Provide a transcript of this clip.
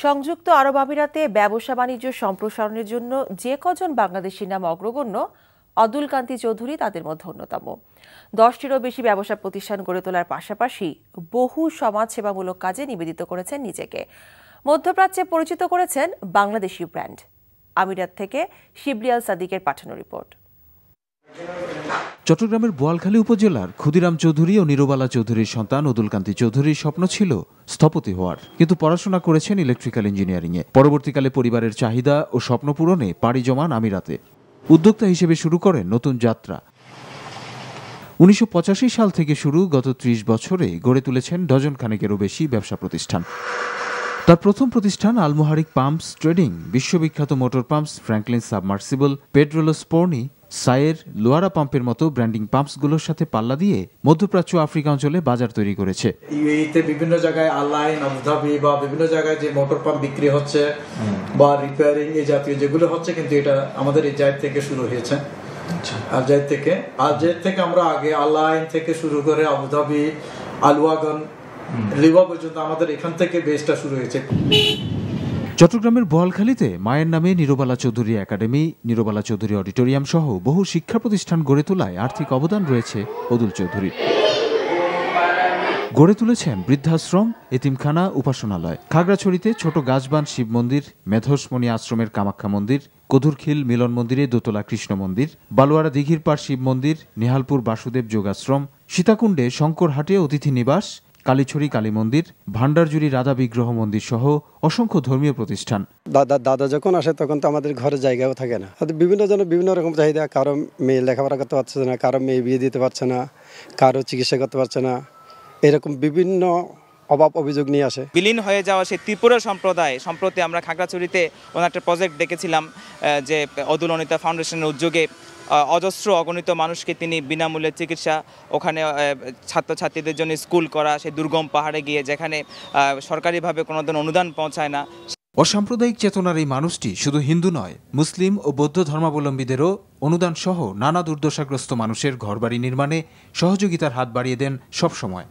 সংযুক্ত আরব আমিরাতে ব্যবসা বাণিজ্য সম্প্রসারণের জন্য যে কজন বাংলাদেশির নাম অগ্রগণ্য, অদুল কান্তি চৌধুরী তাদের মধ্যে অন্যতম। 10টিরও বেশি ব্যবসা প্রতিষ্ঠান গড়ে তোলার পাশাপাশি বহু সমাজসেবামূলক কাজে নিবেদিত করেছেন নিজেকে। মধ্যপ্রাচ্যে পরিচিত করেছেন বাংলাদেশি ব্র্যান্ড। আমিরাত থেকে শিবলিয়াল সাদিকের পাঠানো রিপোর্ট। চট্টগ্রামের বোয়ালখালী উপজেলার ক্ষুদিরাম চৌধুরী ও নিরবালা চৌধুরীর সন্তান অদুল কান্তি চৌধুরীর স্বপ্ন ছিল স্থপতি হওয়ার, কিন্তু পড়াশোনা করেছেন ইলেকট্রিক্যাল ইঞ্জিনিয়ারিংয়ে। পরবর্তীকালে পরিবারের চাহিদা ও স্বপ্ন পূরণে পাড়ি জমান আমিরাতে। উদ্যোক্তা হিসেবে শুরু করেন নতুন যাত্রা। 1985 সাল থেকে শুরু, গত 30 বছরে গড়ে তুলেছেন ডজন খানেকেরও বেশি ব্যবসা প্রতিষ্ঠান। তার প্রথম প্রতিষ্ঠান আলমোহারিক পাম্পস ট্রেডিং বিশ্ববিখ্যাত মোটর পাম্পস, ফ্র্যাঙ্কলিন সাবমার্সিবল, পেড্রোলো স্পোর্নি, সায়ের, লোয়ারা পাম্পের মতো ব্র্যান্ডিং পাম্পসগুলোর সাথে পাল্লা দিয়ে মধ্যপ্রাচ্য আফ্রিকা অঞ্চলে বাজার তৈরি করেছে। ইউএইতে বিভিন্ন জায়গায় আলাইন, আবুধাবি বা বিভিন্ন জায়গায় যে মোটর পাম্প বিক্রি হচ্ছে বা রিপেয়ারিং এই জাতীয় যেগুলো হচ্ছে, কিন্তু এটা আমাদের এই জায়গা থেকে শুরু হয়েছে। আজের থেকে আমরা আগে আলাইন থেকে শুরু করে আবুধাবি, আলওয়াগন, লিবা পর্যন্ত আমাদের এখান থেকে বেসটা শুরু হয়েছে। চট্টগ্রামের বোয়ালখালীতে মায়ের নামে নিরবালা চৌধুরী একাডেমি, নিরবালা চৌধুরী অডিটোরিয়াম সহ বহু শিক্ষা প্রতিষ্ঠান গড়ে তোলায় আর্থিক অবদান রয়েছে অদুল চৌধুরী। গড়ে তুলেছেন বৃদ্ধাশ্রম, এতিমখানা, উপাসনালয়। খাগড়াছড়িতে ছোট গাছবান শিব মন্দির, মেধসমণি আশ্রমের কামাখ্যা মন্দির, কদুরখিল মিলন মন্দিরে দোতলা কৃষ্ণ মন্দির, বালুয়ারা দিঘির পাড় শিব মন্দির, নেহালপুর বাসুদেব যোগাশ্রম, সীতাকুণ্ডে শঙ্করহাটে অতিথি নিবাস, কালীছড়ি কালী মন্দির, ভান্ডারজুড়ি রাধা বিগ্রহ মন্দির সহ অসংখ্য ধর্মীয় প্রতিষ্ঠান। দাদা যখন আসে তখন তো আমাদের ঘরে জায়গাও থাকে না। বিভিন্ন জনের বিভিন্ন রকম চাহিদা, কারো মেয়ে লেখাপড়া করতে পারছে না, কারো মেয়ে বিয়ে দিতে পারছে না, কারো চিকিৎসা করতে পারছে না, এরকম বিভিন্ন অভাব অভিযোগ নিয়ে আসে। বিলীন হয়ে যাওয়া সেই ত্রিপুরা সম্প্রদায় সম্প্রতি আমরা খাগড়াছড়িতে একটা প্রজেক্ট দেখেছিলাম, যে অদুল অনিতা ফাউন্ডেশনের উদ্যোগে অজস্র অগণিত মানুষকে তিনি বিনামূল্যে চিকিৎসা, ওখানে ছাত্রছাত্রীদের জন্য স্কুল করা, সেই দুর্গম পাহাড়ে গিয়ে যেখানে সরকারিভাবে কোনো অনুদান পৌঁছায় না। অসাম্প্রদায়িক চেতনার এই মানুষটি শুধু হিন্দু নয়, মুসলিম ও বৌদ্ধ ধর্মাবলম্বীদেরও অনুদান সহ নানা দুর্দশাগ্রস্ত মানুষের ঘরবাড়ি নির্মাণে সহযোগিতার হাত বাড়িয়ে দেন সবসময়।